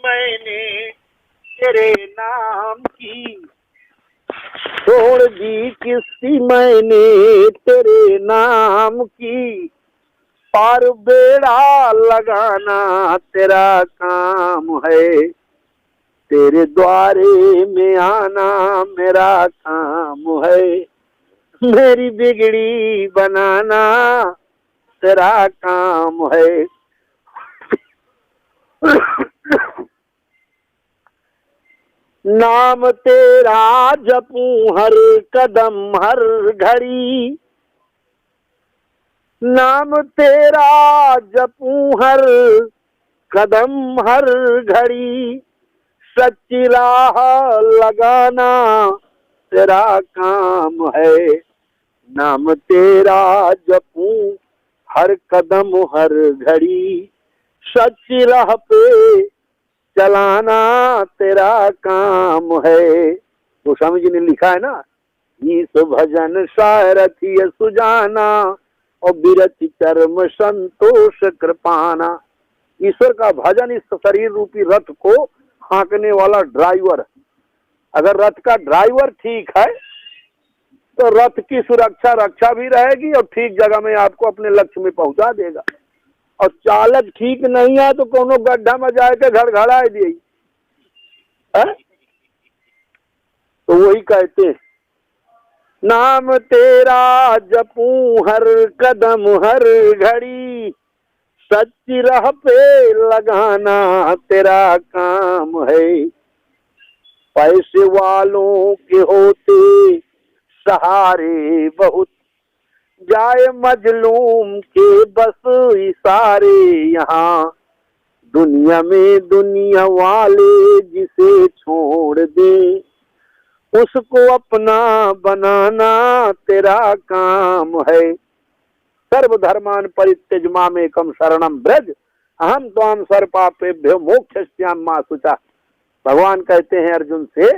मैंने तेरे नाम की, छोड़ दी किस्ती मैंने तेरे नाम की, पार बेड़ा लगाना तेरा काम है, तेरे द्वारे में आना मेरा काम है, मेरी बिगड़ी बनाना तेरा काम है। नाम तेरा जपूं हर कदम हर घड़ी, नाम तेरा जपूं हर कदम हर घड़ी, सच्ची राह लगाना तेरा काम है, नाम तेरा जपूं हर कदम हर घड़ी, सच्ची राह पे चलाना तेरा काम है। तो स्वामी जी ने लिखा है ना, ईस भजन सारथी सुजाना और बिरति चर्म संतोष कृपाना। ईश्वर का भजन इस शरीर रूपी रथ को हाँकने वाला ड्राइवर। अगर रथ का ड्राइवर ठीक है तो रथ की सुरक्षा रक्षा भी रहेगी और ठीक जगह में आपको अपने लक्ष्य में पहुंचा देगा। और चालक ठीक नहीं है तो कोनो गड्ढा में जाके घड़घड़ा देगी। तो वही कहते हैं, नाम तेरा जपूं हर कदम हर घड़ी, सच्ची राह पे लगाना तेरा काम है, पैसे वालों के होते सहारे बहुत, जाए मजलूम के बस इशारे यहाँ, दुनिया में दुनिया वाले जिसे छोड़ दे, उसको अपना बनाना तेरा काम है। सर्वधर्मान परित्यज मामेकम शरणम ब्रज, अहम त्वाम सर्वपापेभ्यो मोक्षयिष्यामि मा शुचः। भगवान कहते हैं अर्जुन से,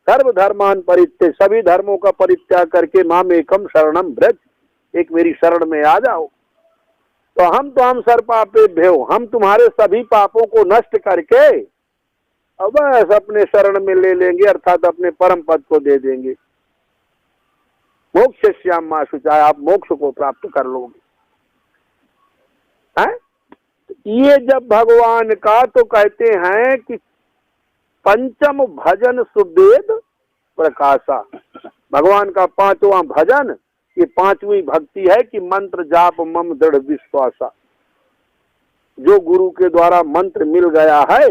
सर्वधर्मान परित्यज, सभी धर्मों का परित्याग करके मामेकम शरणम ब्रज, एक मेरी शरण में आ जाओ। तो हम तो हम सर्वपापेभ्यो, हम तुम्हारे सभी पापों को नष्ट करके अब बस अपने शरण में ले लेंगे, अर्थात अपने परम पद को दे देंगे। मोक्षयिष्यामि मा शुचः, आप मोक्ष को प्राप्त कर लोगे। हैं? ये जब भगवान का तो कहते हैं कि पंचम भजन सुवेद प्रकाशा, भगवान का पांचवा भजन, ये पांचवी भक्ति है कि मंत्र जाप मम दृढ़ विश्वासा। जो गुरु के द्वारा मंत्र मिल गया है,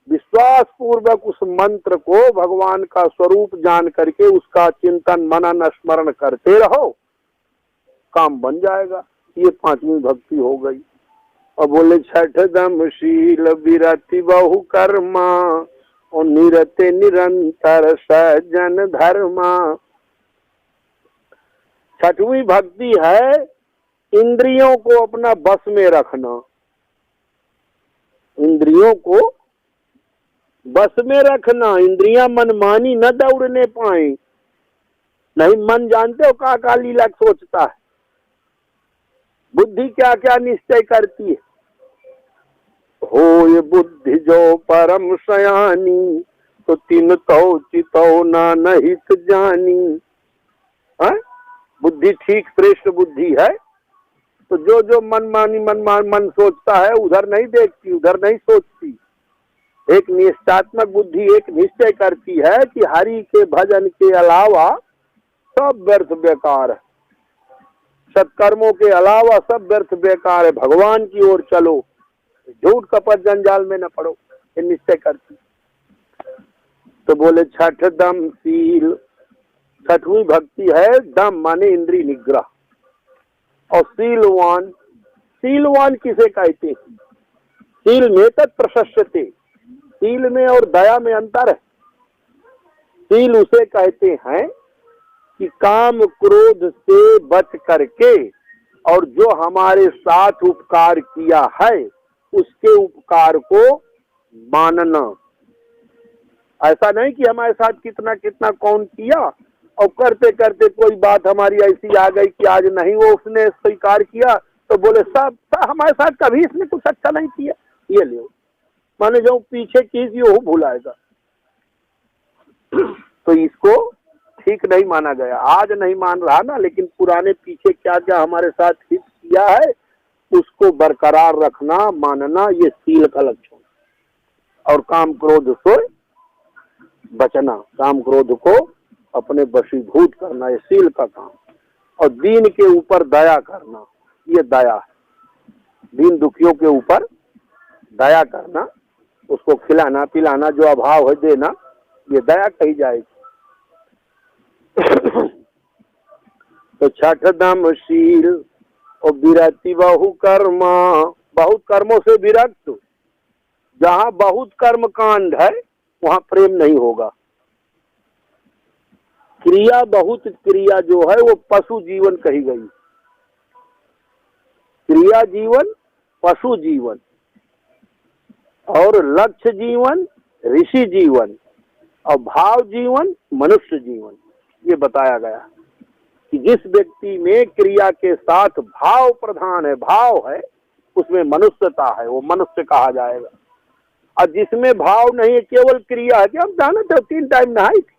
विश्वास पूर्वक उस मंत्र को भगवान का स्वरूप जान करके उसका चिंतन मनन स्मरण करते रहो, काम बन जाएगा। ये पांचवी भक्ति हो गई। और बोले छठ दम शील विरति बहु कर्मा, और निरते निरंतर सज्जन धर्मा। छठवीं भक्ति है इंद्रियों को अपना बस में रखना, इंद्रियों को बस में रखना, इंद्रियां मनमानी न दौड़ने पाए। नहीं, मन जानते हो का लीला सोचता है, बुद्धि क्या क्या निश्चय करती है। हो ये बुद्धि जो परम सयानी, तो तीन तो चितो ना नहित जानी। है? बुद्धि ठीक श्रेष्ठ बुद्धि है, तो जो जो मन सोचता है उधर नहीं देखती, उधर नहीं सोचती। एक निष्ठात्मक बुद्धि एक निश्चय करती है कि हरि के भजन के अलावा सब व्यर्थ बेकार है, सत्कर्मों के अलावा सब व्यर्थ बेकार है, भगवान की ओर चलो, झूठ कपट जंजाल में न पड़ो, ये निश्चय करती। तो बोले छठ दम शील, छठवीं भक्ति है दम माने इंद्रिय निग्रह। और शीलवान, शीलवान किसे कहते हैं? शील में तत्प्रशस्यते, शील में और दया में अंतर है। शील उसे कहते हैं कि काम क्रोध से बच करके और जो हमारे साथ उपकार किया है उसके उपकार को मानना। ऐसा नहीं कि हमारे साथ कितना कितना कौन किया और करते करते कोई बात हमारी ऐसी आ गई कि आज नहीं वो उसने स्वीकार किया तो बोले सब हमारे साथ कभी इसने कुछ अच्छा नहीं किया, ये लो माने जो पीछे चीज ये वो भुलाएगा। तो इसको ठीक नहीं माना गया। आज नहीं मान रहा ना, लेकिन पुराने पीछे क्या क्या हमारे साथ हित किया है उसको बरकरार रखना, मानना, ये सील का लक्षण। और काम क्रोध से बचना, काम क्रोध को अपने वशीभूत करना, ये सील का काम। और दीन के ऊपर दया करना, ये दया है। दीन दुखियों के ऊपर दया करना, उसको खिलाना पिलाना, जो अभाव है देना, ये दया कही जाएगी। तो छठ दम शील और विरति बहु कर्मा, बहुत कर्मों से विरक्त। जहाँ बहुत कर्म कांड है वहाँ प्रेम नहीं होगा। क्रिया बहुत क्रिया जो है वो पशु जीवन कही गई। क्रिया जीवन पशु जीवन और लक्ष्य जीवन ऋषि जीवन और भाव जीवन मनुष्य जीवन, ये बताया गया कि जिस व्यक्ति में क्रिया के साथ भाव प्रधान है, भाव है, उसमें मनुष्यता है, वो मनुष्य कहा जाएगा। और जिसमें भाव नहीं है, केवल क्रिया है कि हम जाना तो 3 टाइम नहाई थी,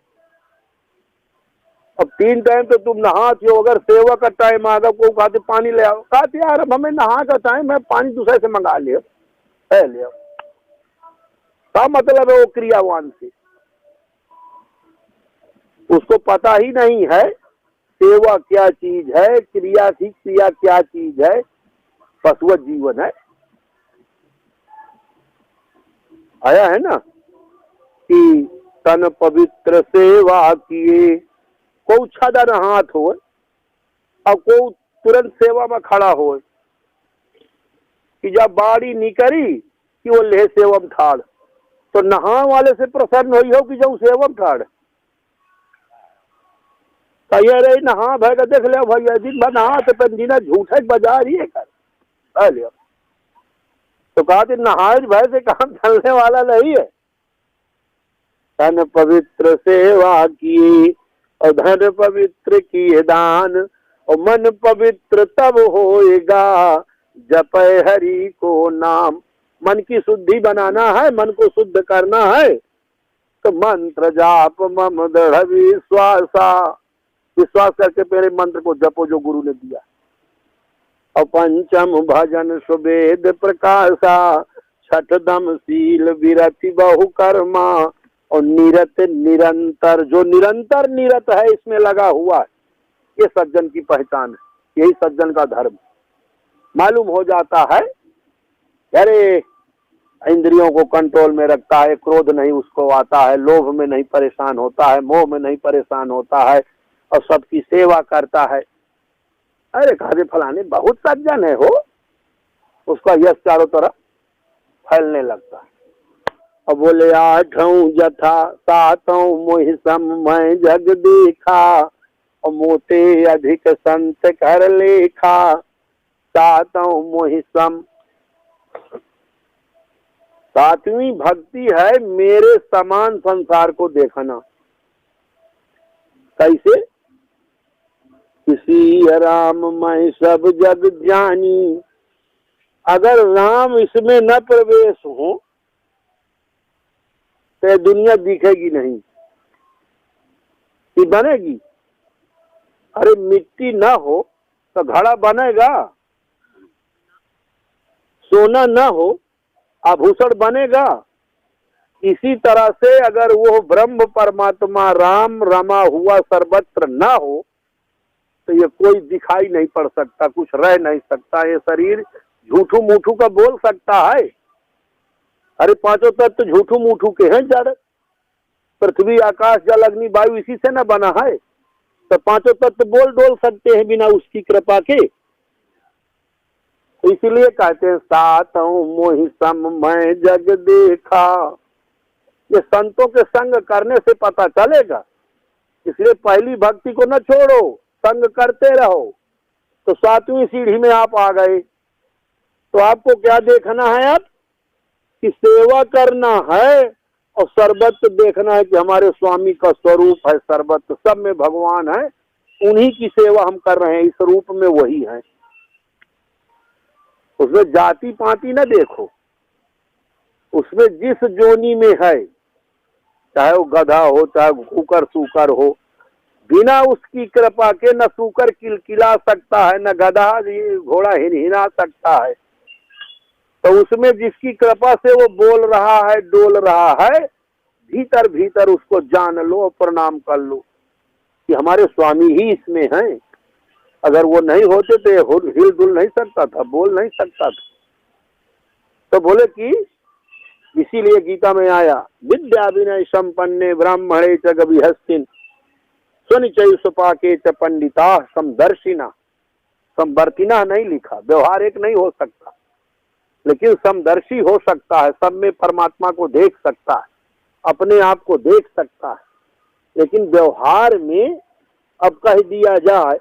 अब 3 टाइम तो तुम नहाती हो, अगर सेवा का टाइम आगा को कहते पानी ले आओ, कहते यार अब हमें नहा का टाइम है, पानी दूसरे से मंगा लियो ले आओ। क्या मतलब है वो क्रियावान से? उसको पता ही नहीं है सेवा क्या चीज है, क्रिया की क्रिया क्या चीज है, पशुवत जीवन है। आया है ना कि तन पवित्र सेवा किए, को छदर हाथ हो और को तुरंत सेवा में खड़ा हो कि जब बाड़ी निकरी कि वो ले सेवम ठाड़, तो नहा वाले से प्रसन्न हुई हो कि जो सेवम ठाड़ कहिए रे नहा भाई का देख ले भैया दिन भर नहा तो पंजीना झूठे बाजार ही कर लिया। तो कहा नहाज भाई से काम चलने वाला नहीं है। तन पवित्र सेवा की और धन पवित्र किए दान और मन पवित्र तब होएगा जपय हरि को नाम। मन की शुद्धि बनाना है, मन को शुद्ध करना है तो मंत्र जाप मम दृढ़ विश्वासा, विश्वास करके पहले मंत्र को जपो जो गुरु ने दिया। और पंचम भजन सुवेद प्रकाशा, छठ दम शील विरति बहु कर्मा और निरत निरंतर, जो निरंतर निरत है इसमें लगा हुआ है, ये सज्जन की पहचान है, यही सज्जन का धर्म। मालूम हो जाता है अरे इंद्रियों को कंट्रोल में रखता है, क्रोध नहीं उसको आता है, लोभ में नहीं परेशान होता है, मोह में नहीं परेशान होता है और सबकी सेवा करता है। अरे कहा फलाने बहुत सज्जन है हो, उसका यश चारों तरफ फैलने लगता है। और बोले आठों जथा सातों मोहि सम मैं जग देखा और मोते अधिक संत कर लेखा, सातों मोहि सम। सातवीं भक्ति है मेरे समान संसार को देखना। कैसे? किसी राम मैं सब जग जानी, अगर राम इसमें न प्रवेश हो तो दुनिया दिखेगी नहीं कि बनेगी। अरे मिट्टी ना हो तो घड़ा बनेगा, सोना ना हो आभूषण बनेगा। इसी तरह से अगर वो ब्रह्म परमात्मा राम रमा हुआ सर्वत्र ना हो तो ये कोई दिखाई नहीं पड़ सकता, कुछ रह नहीं सकता। ये शरीर झूठू मूठू का बोल सकता है। अरे पांचों तत्व तो झूठू मूठू के हैं जड़, पृथ्वी आकाश जल अग्नि वायु इसी से न बना है, तो पांचों तत्व तो बोल डोल सकते हैं बिना उसकी कृपा के। तो इसीलिए कहते हैं सातों मोहि सम मैं जग देखा। ये संतों के संग करने से पता चलेगा। इसलिए पहली भक्ति को न छोड़ो, संग करते रहो। तो 7वीं सीढ़ी में आप आ गए तो आपको क्या देखना है? आप कि सेवा करना है और सर्वत्र देखना है कि हमारे स्वामी का स्वरूप है, सर्वत्र सब में भगवान है, उन्हीं की सेवा हम कर रहे हैं, इस रूप में वही है। उसमें जाति पाति न देखो, उसमें जिस जोनी में है, चाहे वो गधा हो चाहे कुकर सूकर हो, बिना उसकी कृपा के न सूकर किलकिला सकता है, न गधा घोड़ा हिनहिना सकता है। तो उसमें जिसकी कृपा से वो बोल रहा है, डोल रहा है, भीतर भीतर उसको जान लो, प्रणाम कर लो कि हमारे स्वामी ही इसमें हैं। अगर वो नहीं होते तो ये हिल डुल नहीं सकता था, बोल नहीं सकता था। तो बोले कि इसीलिए गीता में आया, विद्या विनय संपन्ने ब्राह्मणे च गविहस्तिन सुनिचय सुपाके च पंडिता समदर्शिना। समवर्तिना नहीं लिखा, व्यवहार एक नहीं हो सकता, लेकिन समदर्शी हो सकता है, सब में परमात्मा को देख सकता है, अपने आप को देख सकता है। लेकिन व्यवहार में अब कह दिया जाए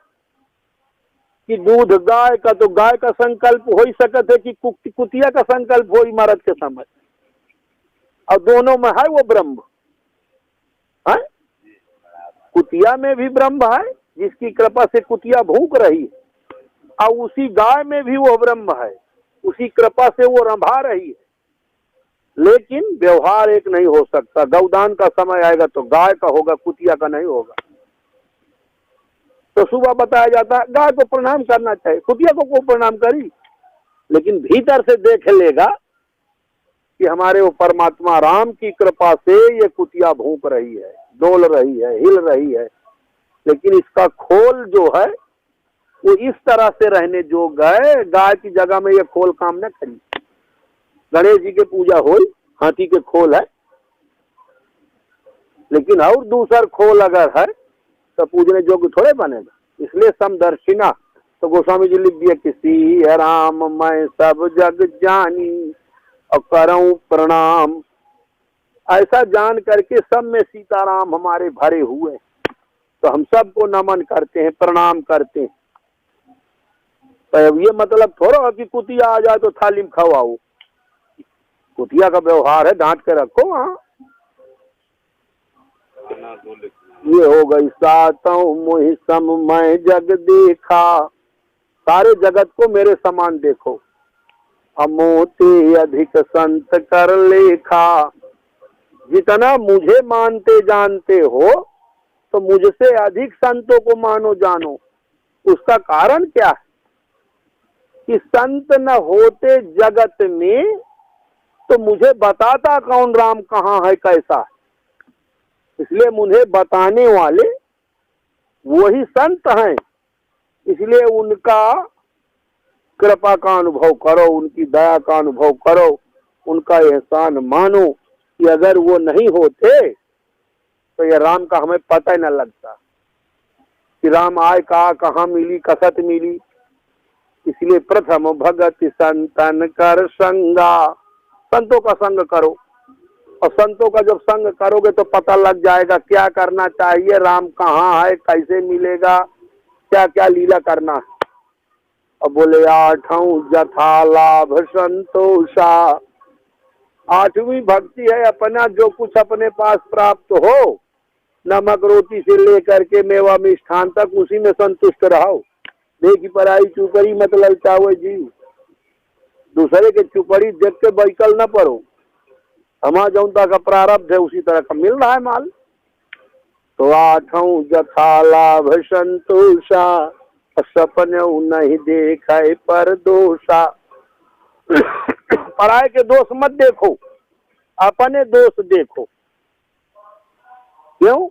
कि दूध गाय का, तो गाय का संकल्प हो ही सकता है कि कुतिया का संकल्प हो मरद के समय, और दोनों में है वो ब्रह्म है। कुतिया में भी ब्रह्म है जिसकी कृपा से कुतिया भूख रही है, और उसी गाय में भी वो ब्रह्म है, उसी कृपा से वो रंभा रही है। लेकिन व्यवहार एक नहीं हो सकता। गौदान का समय आएगा तो गाय का होगा, कुतिया का नहीं होगा। तो सुबह बताया जाता है गाय को प्रणाम करना चाहिए, कुतिया को प्रणाम करी, लेकिन भीतर से देख लेगा कि हमारे वो परमात्मा राम की कृपा से ये कुतिया भूख रही है, डोल रही है, हिल रही है, लेकिन इसका खोल जो है वो इस तरह से रहने जोग है, गाय की जगह में ये खोल काम न करी। गणेश जी के पूजा हो, हाथी के खोल है, लेकिन और दूसरा खोल अगर है तो पूजने योग्य थोड़े बनेगा। इसलिए समदर्शिना। तो गोस्वामी जी लिख दिया, किसी है राम मैं सब जग जानी और करऊं प्रणाम। ऐसा जान करके सब में सीताराम हमारे भरे हुए, तो हम सबको नमन करते हैं, प्रणाम करते हैं। तो अब ये मतलब थोड़ा कि कुतिया आ जाए तो थाली में खवाओ, कुतिया का व्यवहार है, डांट के रखो। हाँ, ये हो गई सातों मोहि सम मैं जग देखा, सारे जगत को मेरे समान देखो। अमोते अधिक संत कर लेखा, जितना मुझे मानते जानते हो तो मुझसे अधिक संतों को मानो जानो। उसका कारण क्या है कि संत न होते जगत में तो मुझे बताता कौन राम कहाँ है कैसा है। इसलिए मुझे बताने वाले वही संत हैं। इसलिए उनका कृपा का अनुभव करो, उनकी दया का अनुभव करो, उनका एहसान मानो कि अगर वो नहीं होते तो ये राम का हमें पता ही न लगता कि राम आए कहाँ मिली, कसत मिली। इसलिए प्रथम भगत संतन कर संगा, संतों का संग करो, और संतों का जब संग करोगे तो पता लग जाएगा क्या करना चाहिए, राम कहाँ है, कैसे मिलेगा, क्या क्या लीला करना है। और बोले आठों जथा लाभ संतोषा, आठवीं भक्ति है अपना जो कुछ अपने पास प्राप्त हो, नमक रोटी से लेकर के मेवा मिष्ठान तक उसी में संतुष्ट रहो। देखी पराई चुपड़ी मत ललचाओ जीव, दूसरे के चुपड़ी देख के बैकल न पड़ो। हमारा जौन का प्रारब्ध है उसी तरह का मिल रहा है माल। तो आठों जथा लाभ संतोषा, सपन नहीं देखा पर दोषा। पराये के दोष मत देखो, अपने दोष देखो। क्यों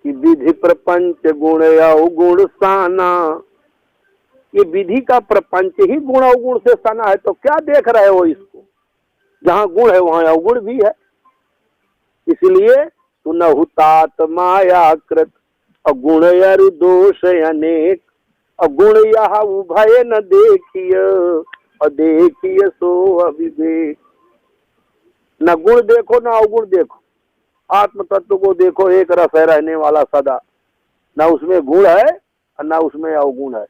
कि विधि प्रपंच गुण अवगुण साना, ये विधि का प्रपंच ही गुण अवगुण से सना है। तो क्या देख रहे हो इसको, जहाँ गुण है वहाँ अवगुण भी है। इसलिए सुनहु तात माया कृत अगुण अरु दोष अनेक, अगुण यह उभय न देखिय और देखिय सो अविवेक। न गुण देखो न अवगुण देखो, आत्म तत्व को देखो, एक रस है रहने वाला सदा, न उसमें गुण है और न उसमें अवगुण है।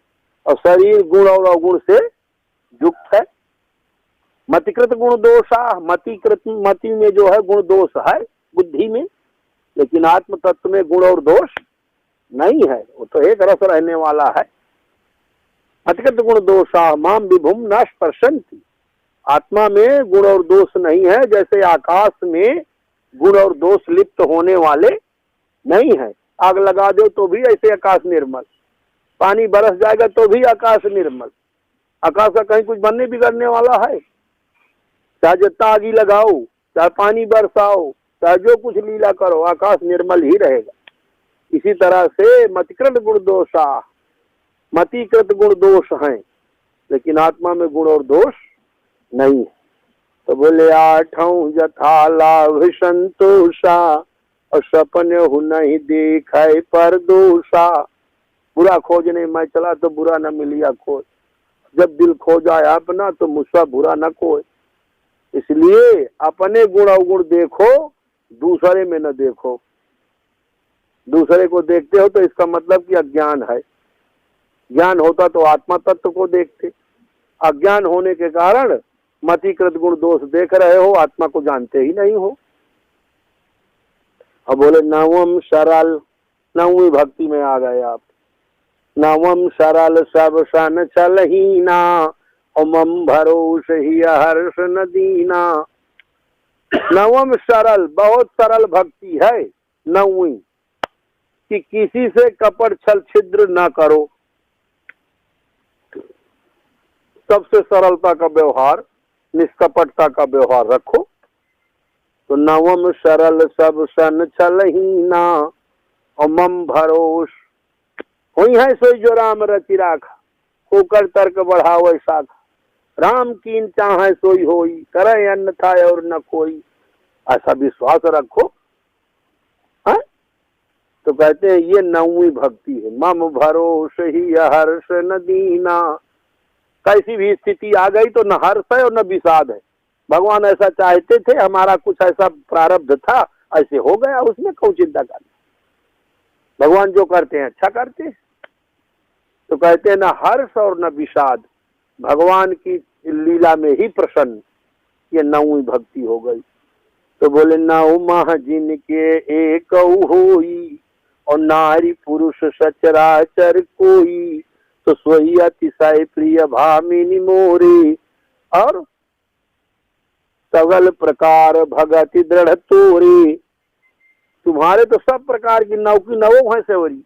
और शरीर गुण और अवगुण से युक्त है। मतिकृत गुण दोषा, मति में जो है गुण दोष है बुद्धि में, लेकिन आत्म तत्व में गुण और दोष नहीं है, वो तो एक रस रहने वाला है। मतिकृत गुण दोषा माम विभुम न स्पर्शन्ति, आत्मा में गुण और दोष नहीं है, जैसे आकाश में गुण और दोष लिप्त होने वाले नहीं है। आग लगा दो तो भी ऐसे आकाश निर्मल, पानी बरस जाएगा तो भी आकाश निर्मल। आकाश का कहीं कुछ बनने बिगड़ने वाला है? चाहे जितना आगी लगाओ, चाहे पानी बरसाओ, चाहे जो कुछ लीला करो, आकाश निर्मल ही रहेगा। इसी तरह से मतिकृत गुण दोषा, मतिकृत गुण दोष हैं, लेकिन आत्मा में गुण और दोष नहीं है। तो बोले आठों यथा लाभ संतोषा, और सपने हो नहीं देखाए पर दोषा। बुरा खोजने मैं चला तो बुरा न मिलिया खोज, जब दिल खो जाए अपना तो मुझसे बुरा न कोई। इसलिए अपने गुण अवगुण देखो, दूसरे में न देखो। दूसरे को देखते हो तो इसका मतलब कि अज्ञान है। ज्ञान होता तो आत्मा तत्व को देखते। अज्ञान होने के कारण मतिकृत गुण दोष देख रहे हो, आत्मा को जानते ही नहीं हो। अब बोले नवम सरल, नववीं भक्ति में आ गए आप। नवम सरल सब सन छलहीना, मम भरोस ही हर्ष न दीना। नवम सरल, बहुत सरल भक्ति है नववीं, कि किसी से कपट छल छिद्र ना करो। सबसे सरलता का व्यवहार, निष्कपटता का व्यवहार रखो। तो नवम सरल सब सन छलहीना, और मम भरोस हुई है सोई जो राम रचि राखा। होकर तर्क बढ़ावे शाखा, राम कीन चाहे सोई होई, करे अन्यथा और न कोई। ऐसा विश्वास रखो। है? तो कहते हैं ये नववीं भक्ति है। मम भरोस ही हर्ष न दीना। कैसी भी स्थिति आ गई तो न हर्ष है और न विषाद है। भगवान ऐसा चाहते थे, हमारा कुछ ऐसा प्रारब्ध था, ऐसे हो गया, उसमें क्यों चिंता करना। भगवान जो करते हैं अच्छा करते हैं। तो कहते हैं न हर्ष और न विषाद, भगवान की लीला में ही प्रसन्न। ये नववीं भक्ति हो गई। तो बोले नौ माह जिनके एक होई, और नारी पुरुष सचराचर कोई, तो सोई अतिशय प्रिय भामिनी मोरे। और सगल प्रकार भगति दृढ़ तोरे। तुम्हारे तो सब प्रकार की नौ की नवों है सेवरी,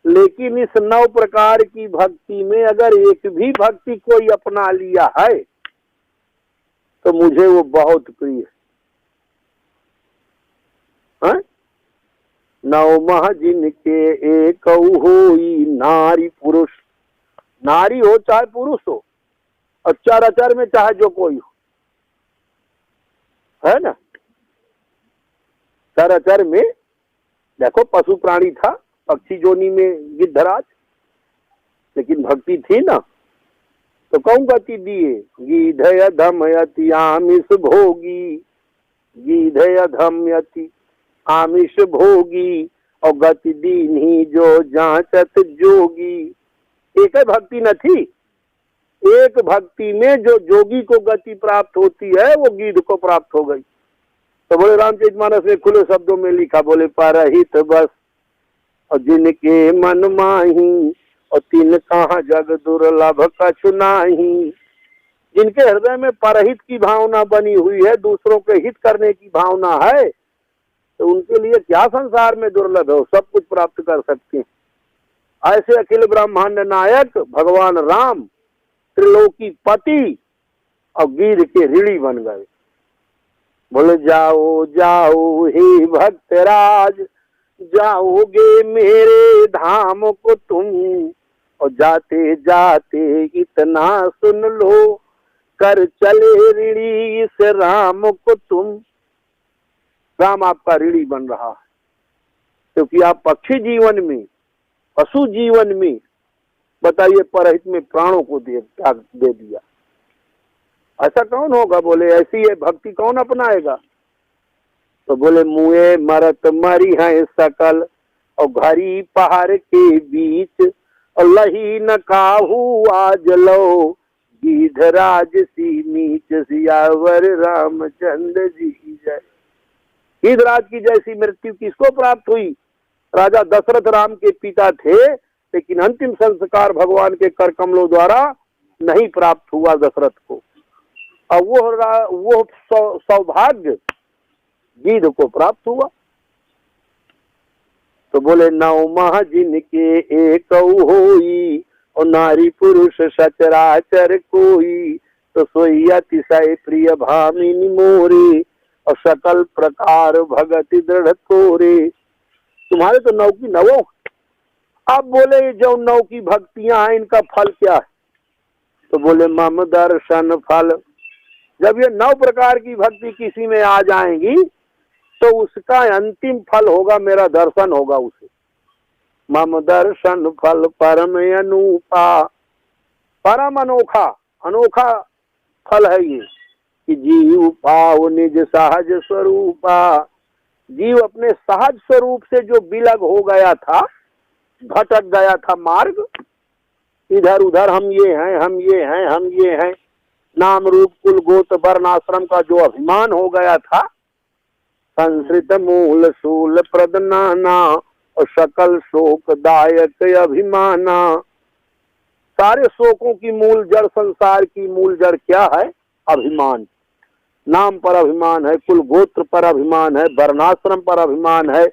लेकिन इस 9 प्रकार की भक्ति में अगर एक भी भक्ति कोई अपना लिया है तो मुझे वो बहुत प्रिय है। 9 माह जिनके एक होई, नारी पुरुष, नारी हो चाहे पुरुष हो, और चराचर में चाहे जो कोई हो, है ना। चराचर में देखो पशु प्राणी था, पक्षी जोनी में गिद्धराज, लेकिन भक्ति थी ना, तो कौन गति दिए। गीधय धमयति आमिष भोगी, गीधय धमयति आमिष भोगी, और गति दीन्ही जो जांचत जोगी। एक भक्ति न थी, एक भक्ति में जो जोगी को गति प्राप्त होती है वो गीध को प्राप्त हो गई। तो बोले रामचरितमानस में खुले शब्दों में लिखा, बोले परहित बस और जिनके मन माही, और तिन कहाँ जग दुर्लभ कछु नाही। जिनके हृदय में परहित की भावना बनी हुई है, दूसरों के हित करने की भावना है, तो उनके लिए क्या संसार में दुर्लभ है, सब कुछ प्राप्त कर सकते हैं। ऐसे अखिल ब्रह्मांड नायक भगवान राम त्रिलोकी पति और गिर के ऋणी बन गए। बोले जाओ जाओ हे भक्तराज, जाओगे मेरे धाम को तुम, और जाते जाते इतना सुन लो, कर चले ऋणी इस राम को तुम। राम आपका ऋणी बन रहा है, क्योंकि आप पक्षी जीवन में, पशु जीवन में, बताइए परहित में प्राणों को दे दिया। ऐसा कौन होगा। बोले ऐसी है भक्ति कौन अपनाएगा। तो बोले मुए मरत मरी है सकल, और घरी पहाड़ के बीच, और लही न काहू आज लो, गीधराज सी नीच सियावर रामचंद्र जी जय। गीधराज की जैसी मृत्यु किसको प्राप्त हुई। राजा दशरथ राम के पिता थे, लेकिन अंतिम संस्कार भगवान के कर कमलों द्वारा नहीं प्राप्त हुआ दशरथ को। और वो सौभाग्य गिद्ध को प्राप्त हुआ। तो बोले 9 माह जिनके एक होई, और नारी पुरुष सचराचर कोई, तो सोई अतिशय प्रिय भामिनी मोरे, और सकल प्रकार भगति दृढ़ तोरे। तुम्हारे तो 9 की 9। अब बोले जो 9 की भक्तियां हैं इनका फल क्या है? तो बोले मम दर्शन फल। जब ये 9 प्रकार की भक्ति किसी में आ जाएंगी तो उसका अंतिम फल होगा मेरा दर्शन होगा उसे। मम दर्शन फल परम अनूपा। परम अनोखा अनोखा फल है ये कि जीव पाओ निज सहज स्वरूपा। जीव अपने सहज स्वरूप से जो विलग हो गया था, भटक गया था मार्ग, इधर उधर हम ये हैं हम ये हैं हम ये हैं, नाम रूप कुल गोत्र वर्ण आश्रम का जो अभिमान हो गया था, संस्कृत मूल शूल प्रद नाना, और सकल शोक दायक अभिमाना। सारे शोकों की मूल जड़, संसार की मूल जड़ क्या है? अभिमान। नाम पर अभिमान है, कुल गोत्र पर अभिमान है, वर्णाश्रम पर अभिमान है,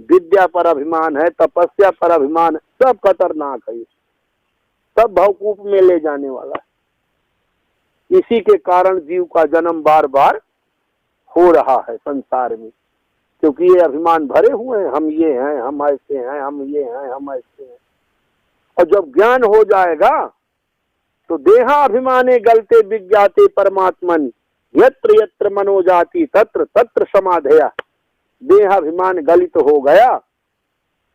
विद्या पर अभिमान है, तपस्या पर अभिमान है। सब खतरनाक है, सब भवकूप में ले जाने वाला है। इसी के कारण जीव का जन्म बार बार हो रहा है संसार में, क्योंकि ये अभिमान भरे हुए हैं, हम ये हैं हम ऐसे हैं, हम ये हैं हम ऐसे हैं। और जब ज्ञान हो जाएगा तो देहा अभिमाने गलते विज्ञाते परमात्मन, यत्र यत्र मनो जाति तत्र तत्र समाधया। देहाभिमान गलित हो गया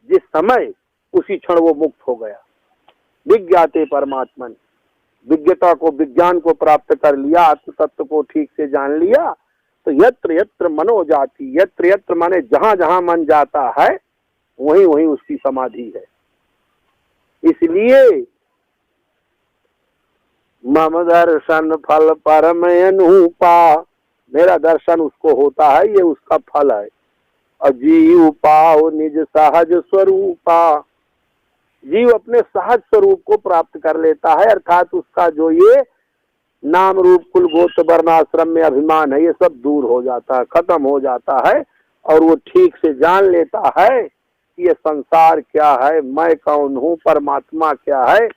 जिस समय, उसी क्षण वो मुक्त हो गया। विज्ञाते परमात्मन, विज्ञता को, विज्ञान को प्राप्त कर लिया, आत्म तत्व को ठीक से जान लिया, तो यत्र यत्र मनो जाति, यत्र यत्र माने जहां जहां मन जाता है वहीं वहीं उसकी समाधि है। इसलिए मम दर्शन फल परम अनूपा, मेरा दर्शन उसको होता है, ये उसका फल है। और जीव पाओ निज सहज स्वरूपा, जीव अपने सहज स्वरूप को प्राप्त कर लेता है, अर्थात उसका जो ये नाम रूप कुल गोत्र वर्ण आश्रम में अभिमान है ये सब दूर हो जाता है, खत्म हो जाता है, और वो ठीक से जान लेता है कि ये संसार क्या है, मैं कौन हूँ, परमात्मा क्या है।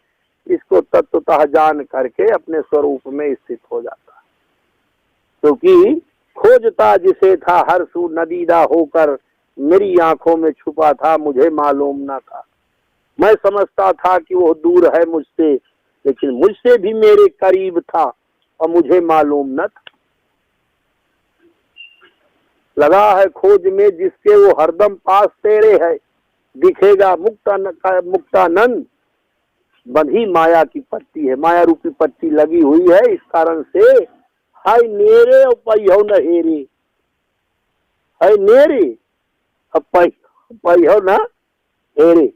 इसको तत्वतः जान करके अपने स्वरूप में स्थित हो जाता है। क्योंकि खोजता जिसे था हर सू नदीदा होकर, मेरी आंखों में छुपा था मुझे मालूम न था। मैं समझता था कि वो दूर है मुझसे, लेकिन मुझसे भी मेरे करीब था और मुझे मालूम न था। लगा है खोज में जिसके वो हरदम पास तेरे है, दिखेगा मुक्तानंद। बंधी माया की पट्टी है, माया रूपी पट्टी लगी हुई है, इस कारण से हाय नेरे पैहो न हेरे, हाय नेरे पैहो न हेरे।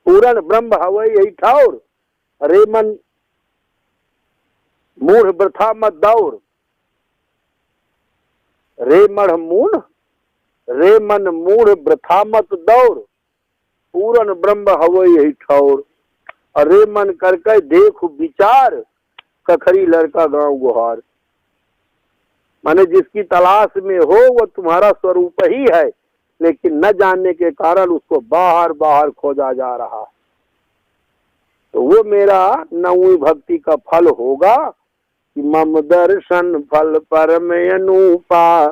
पूरन ब्रह्म हवै यही ठाउर, रे मन मूढ़ वृथा मत दौड़। रे मन मूढ़ वृथा मत दौड़, पूरन ब्रह्म हवै यही ठाउर। अरे मन करके देख विचार, कखरी लड़का गांव गुहार। माने जिसकी तलाश में हो वो तुम्हारा स्वरूप ही है, लेकिन न जानने के कारण उसको बाहर बाहर खोजा जा रहा है। तो वो मेरा 9वीं भक्ति का फल होगा कि मम दर्शन फल परम अनूपा,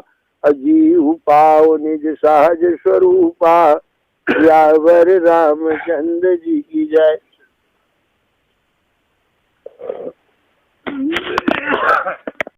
अजीव पाओ निज सहज स्वरूपा। यावर रामचंद्र जी की जय।